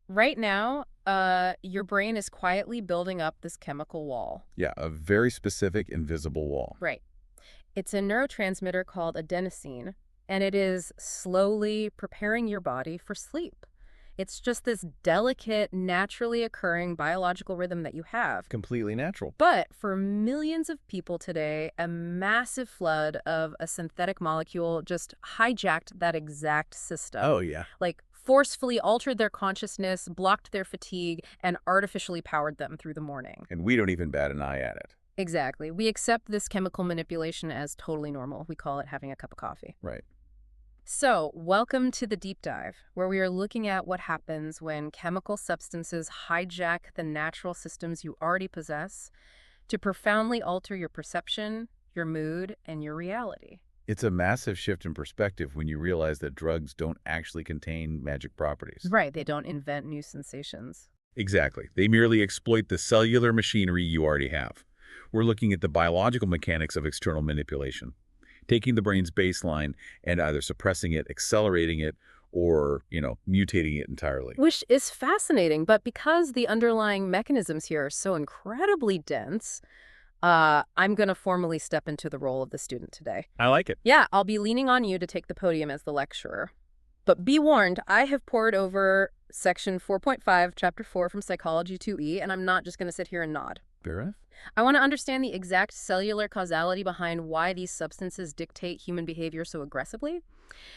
Right now, your brain is quietly building up this chemical wall. Yeah, a very specific invisible wall. Right. It's a neurotransmitter called adenosine, and it is slowly preparing your body for sleep. It's just this delicate, naturally occurring biological rhythm that you have. Completely natural. But for millions of people today, a massive flood of a synthetic molecule just hijacked that exact system. Oh, yeah. Like, forcefully altered their consciousness, blocked their fatigue, and artificially powered them through the morning. And we don't even bat an eye at it. Exactly. We accept this chemical manipulation as totally normal. We call it having a cup of coffee. Right. So, welcome to the deep dive, where we are looking at what happens when chemical substances hijack the natural systems you already possess to profoundly alter your perception, your mood, and your reality. It's a massive shift in perspective when you realize that drugs don't actually contain magic properties. Right, they don't invent new sensations. Exactly. They merely exploit the cellular machinery you already have. We're looking at the biological mechanics of external manipulation, taking the brain's baseline and either suppressing it, accelerating it, or, mutating it entirely. Which is fascinating, but because the underlying mechanisms here are so incredibly dense, I'm going to formally step into the role of the student today. I like it. Yeah, I'll be leaning on you to take the podium as the lecturer. But be warned, I have poured over section 4.5, chapter 4 from Psychology 2E, and I'm not just going to sit here and nod. Fair enough. I want to understand the exact cellular causality behind why these substances dictate human behavior so aggressively.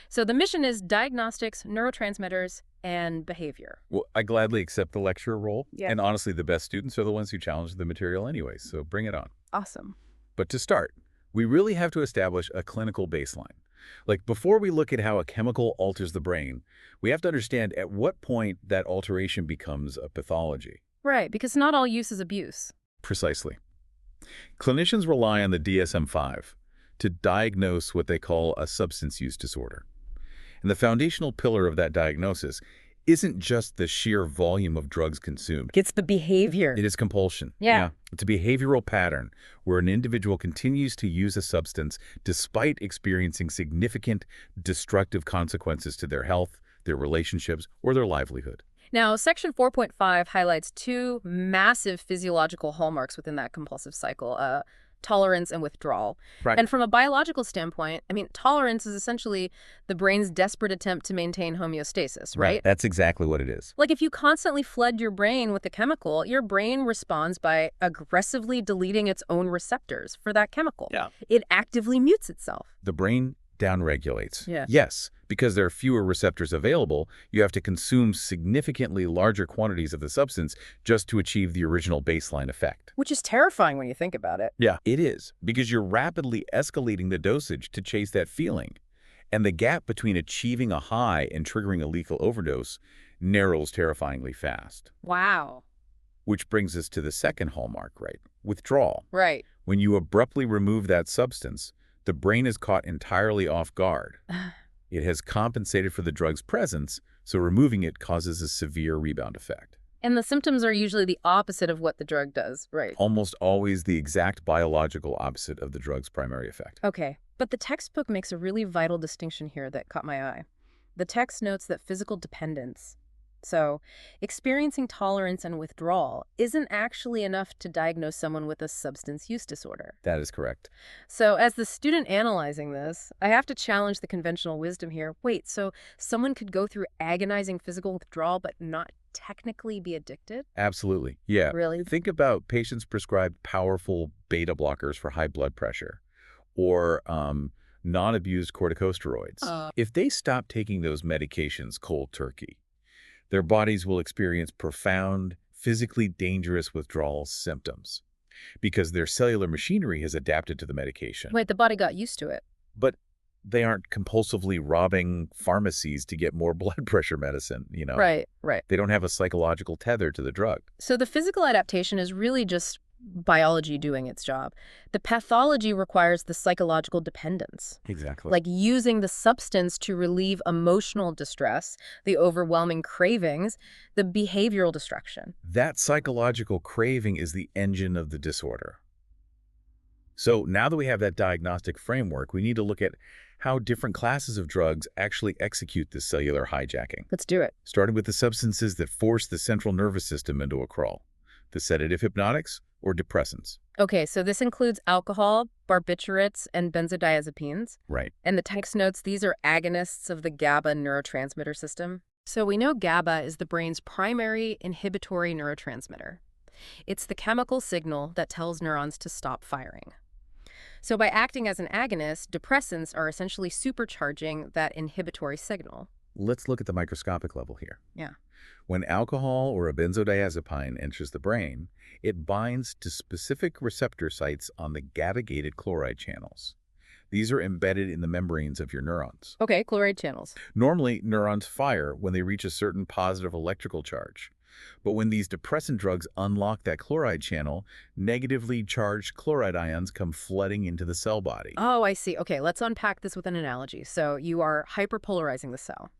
So the mission is diagnostics, neurotransmitters, and behavior. Well, I gladly accept the lecturer role. Yeah. And honestly, the best students are the ones who challenge the material anyway, so bring it on. Awesome. But to start, we really have to establish a clinical baseline. Like, before we look at how a chemical alters the brain, we have to understand at what point that alteration becomes a pathology. Right, because not all use is abuse. Precisely. Clinicians rely on the DSM-5 to diagnose what they call a substance use disorder. And the foundational pillar of that diagnosis isn't just the sheer volume of drugs consumed. It's the behavior. It is compulsion. Yeah. It's a behavioral pattern where an individual continues to use a substance despite experiencing significant destructive consequences to their health, their relationships, or their livelihood. Now, section 4.5 highlights two massive physiological hallmarks within that compulsive cycle, tolerance and withdrawal. Right. And from a biological standpoint, tolerance is essentially the brain's desperate attempt to maintain homeostasis, right? That's exactly what it is. Like, if you constantly flood your brain with a chemical, your brain responds by aggressively deleting its own receptors for that chemical. Yeah. It actively mutes itself. The brain downregulates. Yeah. Yes, because there are fewer receptors available, you have to consume significantly larger quantities of the substance just to achieve the original baseline effect. Which is terrifying when you think about it. Yeah, it is, because you're rapidly escalating the dosage to chase that feeling. And the gap between achieving a high and triggering a lethal overdose narrows terrifyingly fast. Wow. Which brings us to the second hallmark, right? Withdrawal. Right. When you abruptly remove that substance, the brain is caught entirely off guard. It has compensated for the drug's presence, so removing it causes a severe rebound effect. And the symptoms are usually the opposite of what the drug does, right? Almost always the exact biological opposite of the drug's primary effect. Okay, but the textbook makes a really vital distinction here that caught my eye. The text notes that physical dependence, so experiencing tolerance and withdrawal, isn't actually enough to diagnose someone with a substance use disorder. That is correct. So as the student analyzing this, I have to challenge the conventional wisdom here. Wait, so someone could go through agonizing physical withdrawal but not technically be addicted? Absolutely. Yeah. Really? Think about patients prescribed powerful beta blockers for high blood pressure or non-abused corticosteroids. If they stop taking those medications cold turkey, their bodies will experience profound, physically dangerous withdrawal symptoms because their cellular machinery has adapted to the medication. Wait, the body got used to it. But they aren't compulsively robbing pharmacies to get more blood pressure medicine, Right. They don't have a psychological tether to the drug. So the physical adaptation is really just biology doing its job. The pathology requires the psychological dependence. Exactly. Like using the substance to relieve emotional distress, the overwhelming cravings, the behavioral destruction. That psychological craving is the engine of the disorder. So now that we have that diagnostic framework, we need to look at how different classes of drugs actually execute this cellular hijacking, Let's do it. starting with the substances that force the central nervous system into a crawl, the sedative hypnotics or depressants. Okay, so this includes alcohol, barbiturates, and benzodiazepines. Right. And the text notes these are agonists of the GABA neurotransmitter system. So we know GABA is the brain's primary inhibitory neurotransmitter. It's the chemical signal that tells neurons to stop firing. So by acting as an agonist, depressants are essentially supercharging that inhibitory signal. Let's look at the microscopic level here. Yeah. When alcohol or a benzodiazepine enters the brain, it binds to specific receptor sites on the GABA-gated chloride channels. These are embedded in the membranes of your neurons. Okay, chloride channels. Normally, neurons fire when they reach a certain positive electrical charge. But when these depressant drugs unlock that chloride channel, negatively charged chloride ions come flooding into the cell body. Oh, I see. Okay, let's unpack this with an analogy. So you are hyperpolarizing the cell.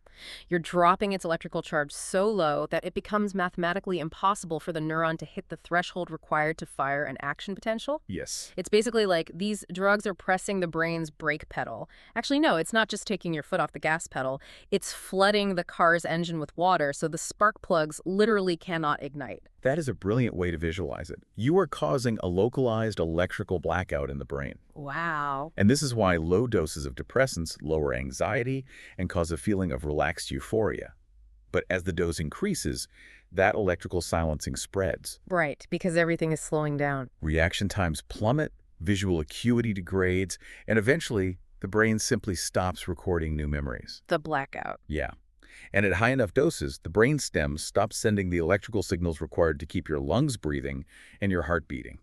You're dropping its electrical charge so low that it becomes mathematically impossible for the neuron to hit the threshold required to fire an action potential. Yes. It's basically like these drugs are pressing the brain's brake pedal. Actually, no, it's not just taking your foot off the gas pedal. It's flooding the car's engine with water so the spark plugs literally cannot ignite. That is a brilliant way to visualize it. You are causing a localized electrical blackout in the brain. Wow. And this is why low doses of depressants lower anxiety and cause a feeling of relaxed euphoria. But as the dose increases, that electrical silencing spreads. Right, because everything is slowing down. Reaction times plummet, visual acuity degrades, and eventually the brain simply stops recording new memories. The blackout. Yeah. And at high enough doses, the brain stem stops sending the electrical signals required to keep your lungs breathing and your heart beating.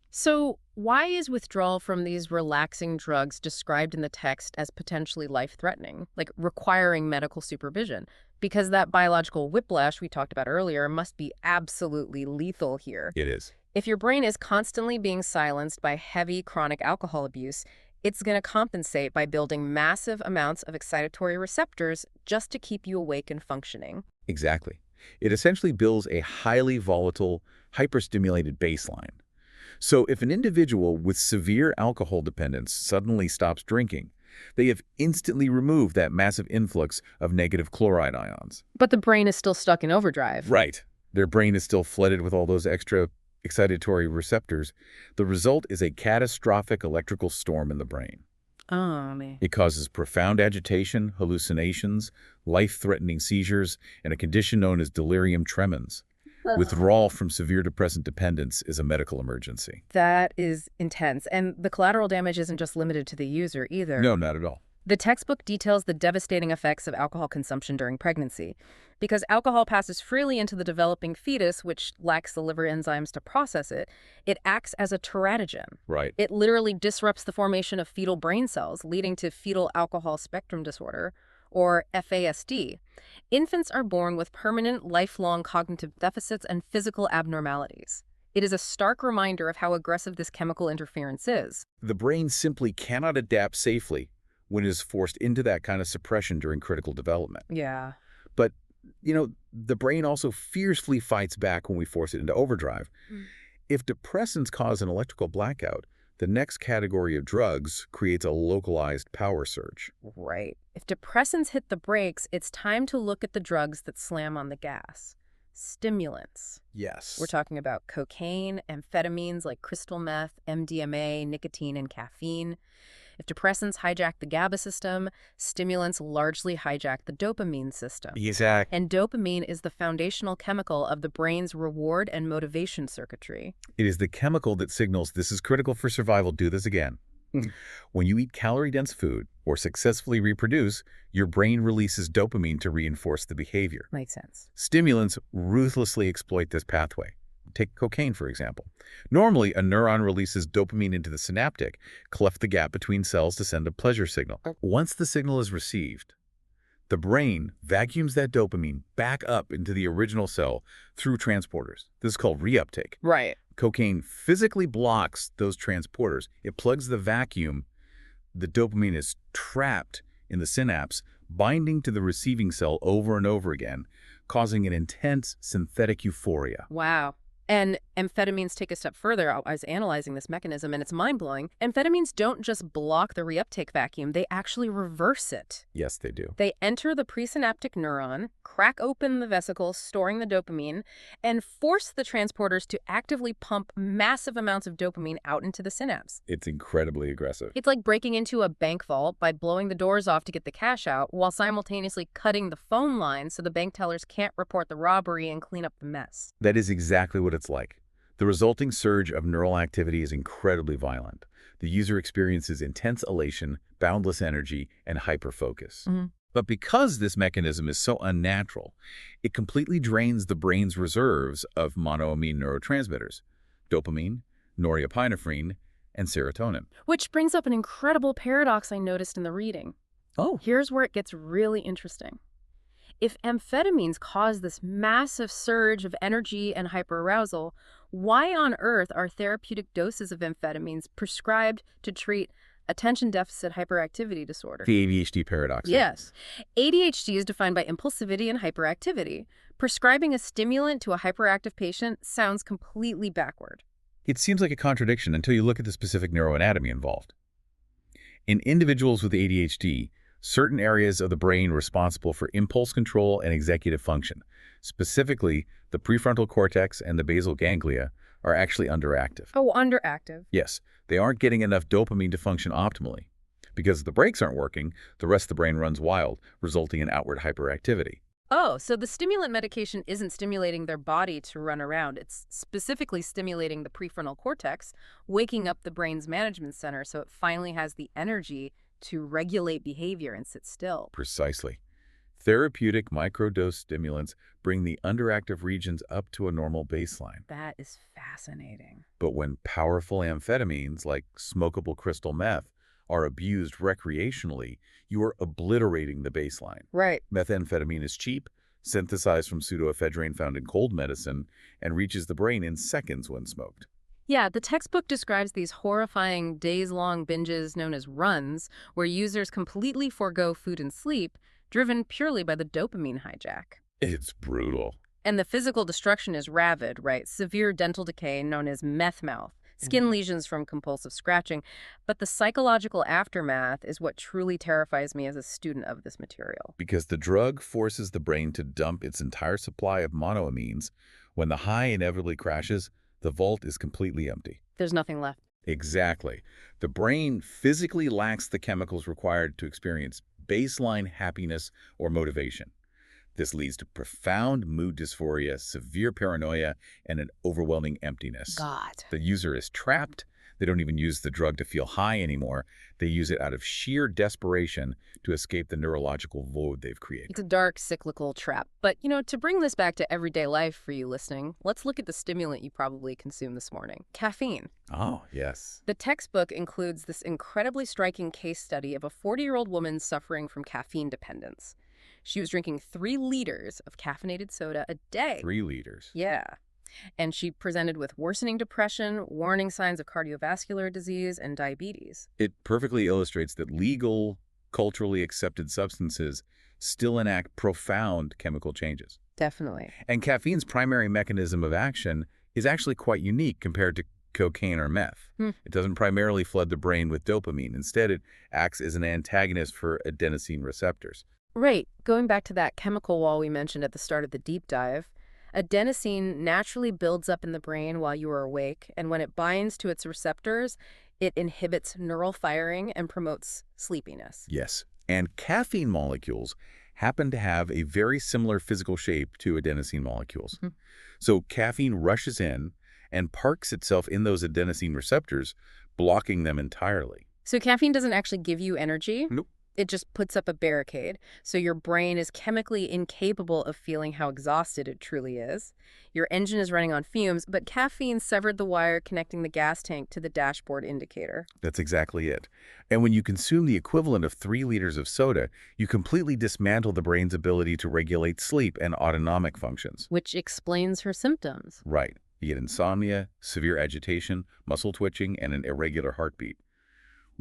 So why is withdrawal from these relaxing drugs described in the text as potentially life-threatening, like requiring medical supervision? Because that biological whiplash we talked about earlier must be absolutely lethal here. It is. If your brain is constantly being silenced by heavy chronic alcohol abuse, it's going to compensate by building massive amounts of excitatory receptors just to keep you awake and functioning. Exactly. It essentially builds a highly volatile, hyperstimulated baseline. So if an individual with severe alcohol dependence suddenly stops drinking, they have instantly removed that massive influx of negative chloride ions. But the brain is still stuck in overdrive. Right. Their brain is still flooded with all those extra excitatory receptors. The result is a catastrophic electrical storm in the brain. Oh, man. It causes profound agitation, hallucinations, life-threatening seizures, and a condition known as delirium tremens. Withdrawal from severe depressant dependence is a medical emergency. That is intense. And the collateral damage isn't just limited to the user either. No, not at all. The textbook details the devastating effects of alcohol consumption during pregnancy. Because alcohol passes freely into the developing fetus, which lacks the liver enzymes to process it, it acts as a teratogen. Right. It literally disrupts the formation of fetal brain cells, leading to fetal alcohol spectrum disorder, or FASD. Infants are born with permanent, lifelong cognitive deficits and physical abnormalities. It is a stark reminder of how aggressive this chemical interference is. The brain simply cannot adapt safely when it is forced into that kind of suppression during critical development. Yeah. But, the brain also fiercely fights back when we force it into overdrive. If depressants cause an electrical blackout, the next category of drugs creates a localized power surge. Right. If depressants hit the brakes, it's time to look at the drugs that slam on the gas. Stimulants. Yes. We're talking about cocaine, amphetamines like crystal meth, MDMA, nicotine, and caffeine. If depressants hijack the GABA system, stimulants largely hijack the dopamine system. Exactly. And dopamine is the foundational chemical of the brain's reward and motivation circuitry. It is the chemical that signals this is critical for survival, do this again. When you eat calorie-dense food or successfully reproduce, your brain releases dopamine to reinforce the behavior. Makes sense. Stimulants ruthlessly exploit this pathway. Take cocaine, for example. Normally, a neuron releases dopamine into the synaptic, cleft the gap between cells to send a pleasure signal. Once the signal is received, the brain vacuums that dopamine back up into the original cell through transporters. This is called reuptake. Right. Cocaine physically blocks those transporters. It plugs the vacuum. The dopamine is trapped in the synapse, binding to the receiving cell over and over again, causing an intense synthetic euphoria. Wow. And Amphetamines take a step further. I was analyzing this mechanism, and it's mind-blowing. Amphetamines don't just block the reuptake vacuum, they actually reverse it. Yes, they do. They enter the presynaptic neuron, crack open the vesicles storing the dopamine, and force the transporters to actively pump massive amounts of dopamine out into the synapse. It's incredibly aggressive. It's like breaking into a bank vault by blowing the doors off to get the cash out while simultaneously cutting the phone line so the bank tellers can't report the robbery and clean up the mess. That is exactly what it's like. The resulting surge of neural activity is incredibly violent. The user experiences intense elation, boundless energy, and hyperfocus. But because this mechanism is so unnatural, it completely drains the brain's reserves of monoamine neurotransmitters, dopamine, norepinephrine, and serotonin. Which brings up an incredible paradox I noticed in the reading. Oh. Here's where it gets really interesting. If amphetamines cause this massive surge of energy and hyperarousal, why on earth are therapeutic doses of amphetamines prescribed to treat attention deficit hyperactivity disorder? The ADHD paradox. Yes. ADHD is defined by impulsivity and hyperactivity. Prescribing a stimulant to a hyperactive patient sounds completely backward. It seems like a contradiction until you look at the specific neuroanatomy involved. In individuals with ADHD, certain areas of the brain responsible for impulse control and executive function, specifically the prefrontal cortex and the basal ganglia, are actually underactive. Oh, underactive. Yes, they aren't getting enough dopamine to function optimally. Because the brakes aren't working, the rest of the brain runs wild, resulting in outward hyperactivity. Oh, so the stimulant medication isn't stimulating their body to run around. It's specifically stimulating the prefrontal cortex, waking up the brain's management center so it finally has the energy to regulate behavior and sit still. Precisely. Therapeutic microdose stimulants bring the underactive regions up to a normal baseline. That is fascinating. But when powerful amphetamines like smokable crystal meth are abused recreationally, you are obliterating the baseline. Right. Methamphetamine is cheap, synthesized from pseudoephedrine found in cold medicine, and reaches the brain in seconds when smoked. Yeah, the textbook describes these horrifying days-long binges known as runs, where users completely forego food and sleep, driven purely by the dopamine hijack. It's brutal. And the physical destruction is rapid, right? Severe dental decay known as meth mouth, skin lesions from compulsive scratching. But the psychological aftermath is what truly terrifies me as a student of this material. Because the drug forces the brain to dump its entire supply of monoamines. When the high inevitably crashes, the vault is completely empty. There's nothing left. Exactly. The brain physically lacks the chemicals required to experience baseline happiness or motivation. This leads to profound mood dysphoria, severe paranoia, and an overwhelming emptiness. God. The user is trapped. They don't even use the drug to feel high anymore. They use it out of sheer desperation to escape the neurological void they've created. It's a dark, cyclical trap. But, to bring this back to everyday life for you listening, let's look at the stimulant you probably consumed this morning, caffeine. Oh, yes. The textbook includes this incredibly striking case study of a 40-year-old woman suffering from caffeine dependence. She was drinking 3 liters of caffeinated soda a day. 3 liters. Yeah. And she presented with worsening depression, warning signs of cardiovascular disease, and diabetes. It perfectly illustrates that legal, culturally accepted substances still enact profound chemical changes. Definitely. And caffeine's primary mechanism of action is actually quite unique compared to cocaine or meth. It doesn't primarily flood the brain with dopamine. Instead, it acts as an antagonist for adenosine receptors. Right. Going back to that chemical wall we mentioned at the start of the deep dive, adenosine naturally builds up in the brain while you are awake, and when it binds to its receptors, it inhibits neural firing and promotes sleepiness. Yes, and caffeine molecules happen to have a very similar physical shape to adenosine molecules. So caffeine rushes in and parks itself in those adenosine receptors, blocking them entirely. So caffeine doesn't actually give you energy? Nope. It just puts up a barricade, so your brain is chemically incapable of feeling how exhausted it truly is. Your engine is running on fumes, but caffeine severed the wire connecting the gas tank to the dashboard indicator. That's exactly it. And when you consume the equivalent of 3 liters of soda, you completely dismantle the brain's ability to regulate sleep and autonomic functions. Which explains her symptoms. Right. You get insomnia, severe agitation, muscle twitching, and an irregular heartbeat.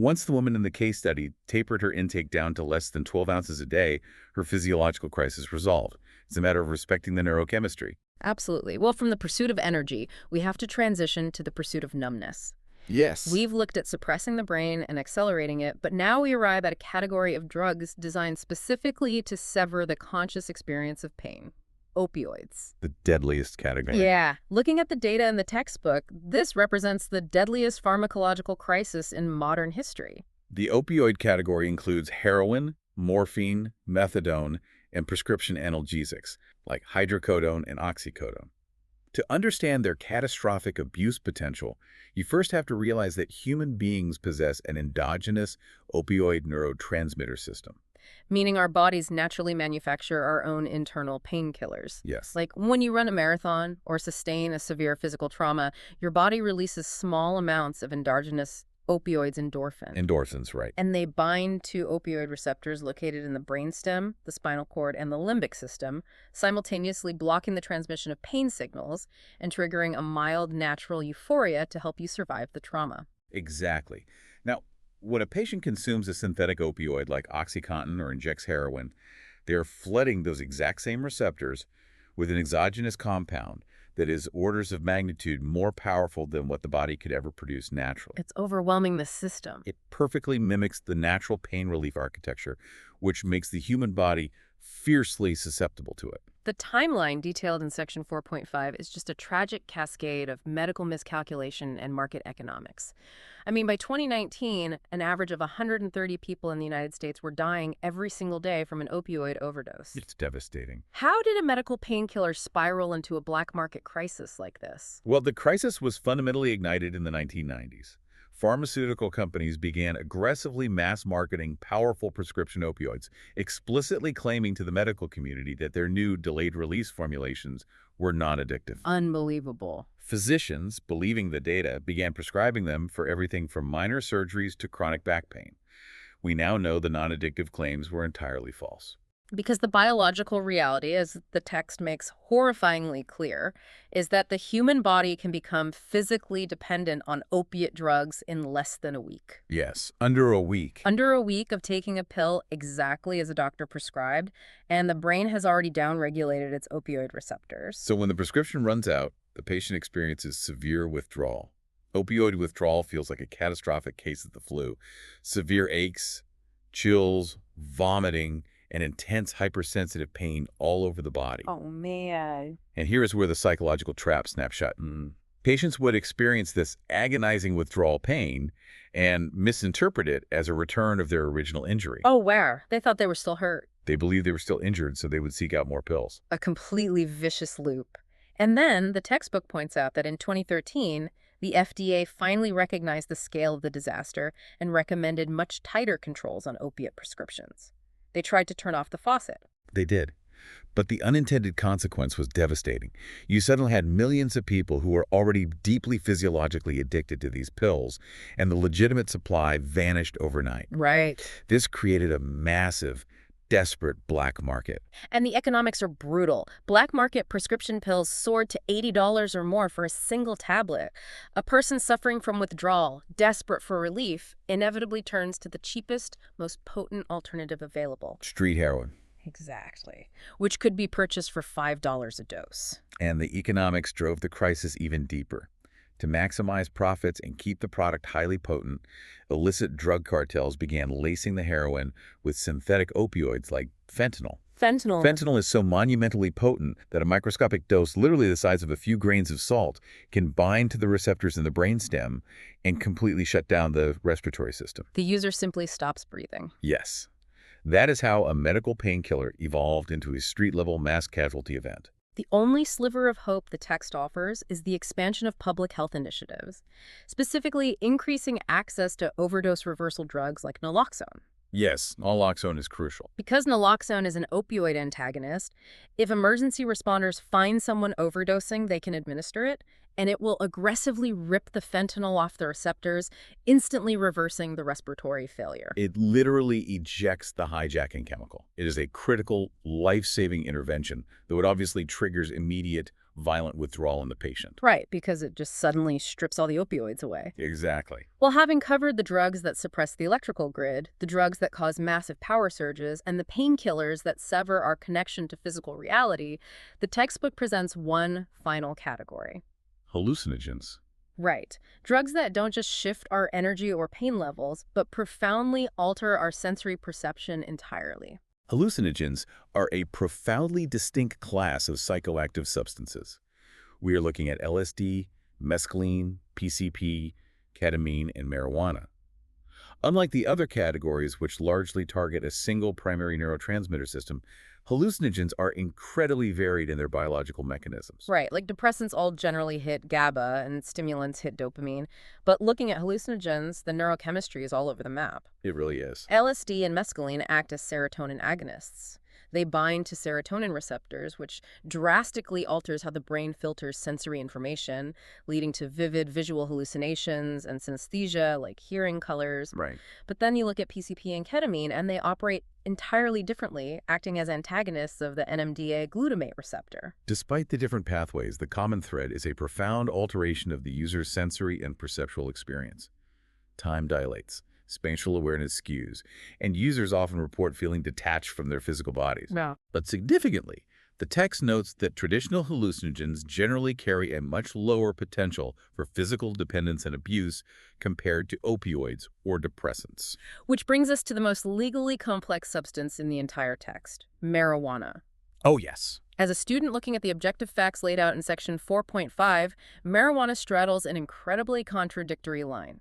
Once the woman in the case study tapered her intake down to less than 12 ounces a day, her physiological crisis resolved. It's a matter of respecting the neurochemistry. Absolutely. Well, from the pursuit of energy, we have to transition to the pursuit of numbness. Yes. We've looked at suppressing the brain and accelerating it, but now we arrive at a category of drugs designed specifically to sever the conscious experience of pain. Opioids. The deadliest category. Yeah. Looking at the data in the textbook, this represents the deadliest pharmacological crisis in modern history. The opioid category includes heroin, morphine, methadone, and prescription analgesics like hydrocodone and oxycodone. To understand their catastrophic abuse potential, you first have to realize that human beings possess an endogenous opioid neurotransmitter system. Meaning our bodies naturally manufacture our own internal painkillers. Yes. Like when you run a marathon or sustain a severe physical trauma, your body releases small amounts of endogenous opioids endorphin. Endorphins, right. And they bind to opioid receptors located in the brainstem, the spinal cord, and the limbic system, simultaneously blocking the transmission of pain signals and triggering a mild natural euphoria to help you survive the trauma. Exactly. Now, when a patient consumes a synthetic opioid like OxyContin or injects heroin, they are flooding those exact same receptors with an exogenous compound that is orders of magnitude more powerful than what the body could ever produce naturally. It's overwhelming the system. It perfectly mimics the natural pain relief architecture, which makes the human body fiercely susceptible to it. The timeline detailed in Section 4.5 is just a tragic cascade of medical miscalculation and market economics. I mean, by 2019, an average of 130 people in the United States were dying every single day from an opioid overdose. It's devastating. How did a medical painkiller spiral into a black market crisis like this? Well, the crisis was fundamentally ignited in the 1990s. Pharmaceutical companies began aggressively mass-marketing powerful prescription opioids, explicitly claiming to the medical community that their new delayed-release formulations were non-addictive. Unbelievable. Physicians, believing the data, began prescribing them for everything from minor surgeries to chronic back pain. We now know the non-addictive claims were entirely false. Because the biological reality, as the text makes horrifyingly clear, is that the human body can become physically dependent on opiate drugs in less than a week. Yes, under a week. Under a week of taking a pill exactly as a doctor prescribed, and the brain has already downregulated its opioid receptors. So when the prescription runs out, the patient experiences severe withdrawal. Opioid withdrawal feels like a catastrophic case of the flu. Severe aches, chills, vomiting, and intense hypersensitive pain all over the body. Oh, man. And here is where the psychological trap snapshot. Patients would experience this agonizing withdrawal pain and misinterpret it as a return of their original injury. Oh, where? They thought they were still hurt. They believed they were still injured, so they would seek out more pills. A completely vicious loop. And then the textbook points out that in 2013, the FDA finally recognized the scale of the disaster and recommended much tighter controls on opiate prescriptions. They tried to turn off the faucet. They did. But the unintended consequence was devastating. You suddenly had millions of people who were already deeply physiologically addicted to these pills, and the legitimate supply vanished overnight. Right. This created a massive, desperate black market. And the economics are brutal. Black market prescription pills soared to $80 or more for a single tablet. A person suffering from withdrawal, desperate for relief, inevitably turns to the cheapest, most potent alternative available. Street heroin. Exactly. Which could be purchased for $5 a dose. And the economics drove the crisis even deeper. To maximize profits and keep the product highly potent, illicit drug cartels began lacing the heroin with synthetic opioids like fentanyl. Fentanyl. Fentanyl is so monumentally potent that a microscopic dose, literally the size of a few grains of salt, can bind to the receptors in the brainstem and completely shut down the respiratory system. The user simply stops breathing. Yes. That is how a medical painkiller evolved into a street-level mass casualty event. The only sliver of hope the text offers is the expansion of public health initiatives, specifically increasing access to overdose reversal drugs like naloxone. Yes, naloxone is crucial. Because naloxone is an opioid antagonist, if emergency responders find someone overdosing, they can administer it, and it will aggressively rip the fentanyl off the receptors, instantly reversing the respiratory failure. It literally ejects the hijacking chemical. It is a critical, life-saving intervention, though it obviously triggers immediate violent withdrawal in the patient. Right, because it just suddenly strips all the opioids away. Exactly. Well, having covered the drugs that suppress the electrical grid, the drugs that cause massive power surges, and the painkillers that sever our connection to physical reality, the textbook presents one final category. Hallucinogens. Right. Drugs that don't just shift our energy or pain levels, but profoundly alter our sensory perception entirely. Hallucinogens are a profoundly distinct class of psychoactive substances. We are looking at LSD, mescaline, PCP, ketamine, and marijuana. Unlike the other categories, which largely target a single primary neurotransmitter system, hallucinogens are incredibly varied in their biological mechanisms. Right, like depressants all generally hit GABA and stimulants hit dopamine, but looking at hallucinogens, the neurochemistry is all over the map. It really is. LSD and mescaline act as serotonin agonists. They bind to serotonin receptors, which drastically alters how the brain filters sensory information, leading to vivid visual hallucinations and synesthesia, like hearing colors. Right. But then you look at PCP and ketamine, and they operate entirely differently, acting as antagonists of the NMDA glutamate receptor. Despite the different pathways, the common thread is a profound alteration of the user's sensory and perceptual experience. Time dilates, spatial awareness skews, and users often report feeling detached from their physical bodies. Yeah. But significantly, the text notes that traditional hallucinogens generally carry a much lower potential for physical dependence and abuse compared to opioids or depressants. Which brings us to the most legally complex substance in the entire text, marijuana. Oh, yes. As a student looking at the objective facts laid out in section 4.5, marijuana straddles an incredibly contradictory line.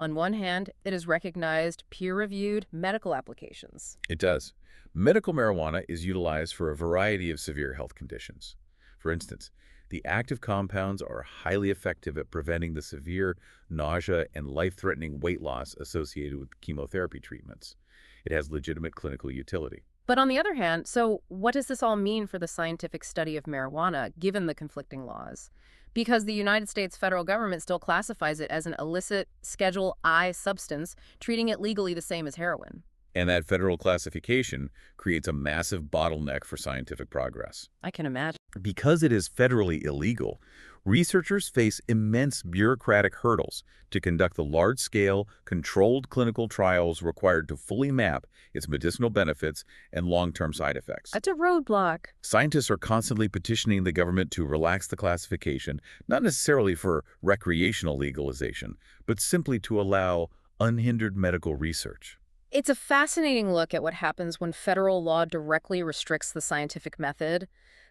On one hand, it has recognized peer-reviewed medical applications. It does. Medical marijuana is utilized for a variety of severe health conditions. For instance, the active compounds are highly effective at preventing the severe nausea and life-threatening weight loss associated with chemotherapy treatments. It has legitimate clinical utility. But on the other hand, so what does this all mean for the scientific study of marijuana, given the conflicting laws? Because the United States federal government still classifies it as an illicit Schedule I substance, treating it legally the same as heroin. And that federal classification creates a massive bottleneck for scientific progress. I can imagine. Because it is federally illegal, researchers face immense bureaucratic hurdles to conduct the large-scale, controlled clinical trials required to fully map its medicinal benefits and long-term side effects. That's a roadblock. Scientists are constantly petitioning the government to relax the classification, not necessarily for recreational legalization, but simply to allow unhindered medical research. It's a fascinating look at what happens when federal law directly restricts the scientific method.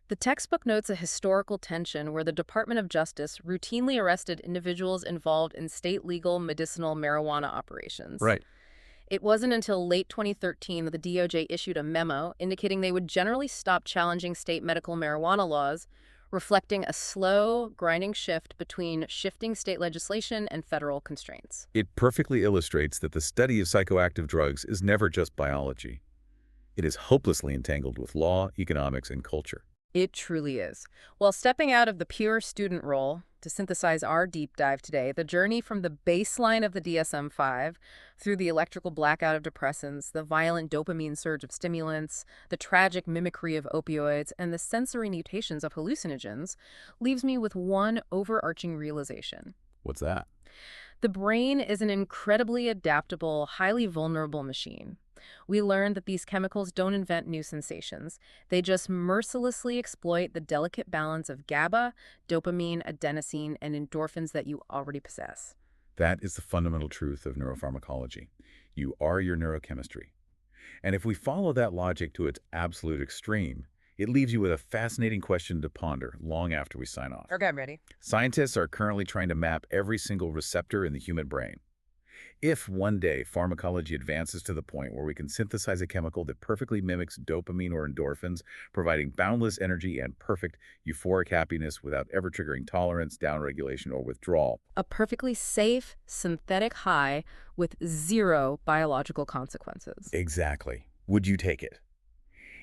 The textbook notes a historical tension where the Department of Justice routinely arrested individuals involved in state legal medicinal marijuana operations. Right. It wasn't until late 2013 that the DOJ issued a memo indicating they would generally stop challenging state medical marijuana laws, reflecting a slow, grinding shift between shifting state legislation and federal constraints. It perfectly illustrates that the study of psychoactive drugs is never just biology. It is hopelessly entangled with law, economics, and culture. It truly is. Well, stepping out of the pure student role to synthesize our deep dive today, the journey from the baseline of the DSM-5 through the electrical blackout of depressants, the violent dopamine surge of stimulants, the tragic mimicry of opioids, and the sensory mutations of hallucinogens leaves me with one overarching realization. What's that? The brain is an incredibly adaptable, highly vulnerable machine. We learned that these chemicals don't invent new sensations. They just mercilessly exploit the delicate balance of GABA, dopamine, adenosine, and endorphins that you already possess. That is the fundamental truth of neuropharmacology. You are your neurochemistry. And if we follow that logic to its absolute extreme, it leaves you with a fascinating question to ponder long after we sign off. Okay, I'm ready. Scientists are currently trying to map every single receptor in the human brain. If one day pharmacology advances to the point where we can synthesize a chemical that perfectly mimics dopamine or endorphins, providing boundless energy and perfect euphoric happiness without ever triggering tolerance, downregulation, or withdrawal. A perfectly safe, synthetic high with zero biological consequences. Exactly. Would you take it?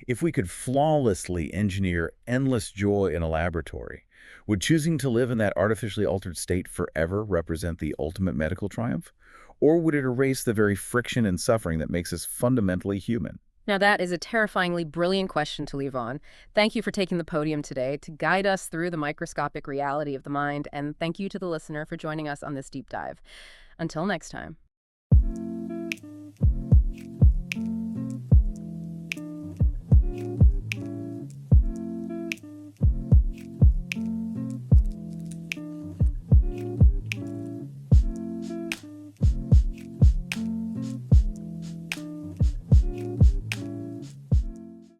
If we could flawlessly engineer endless joy in a laboratory, would choosing to live in that artificially altered state forever represent the ultimate medical triumph? Or would it erase the very friction and suffering that makes us fundamentally human? Now, that is a terrifyingly brilliant question to leave on. Thank you for taking the podium today to guide us through the microscopic reality of the mind, and thank you to the listener for joining us on this deep dive. Until next time.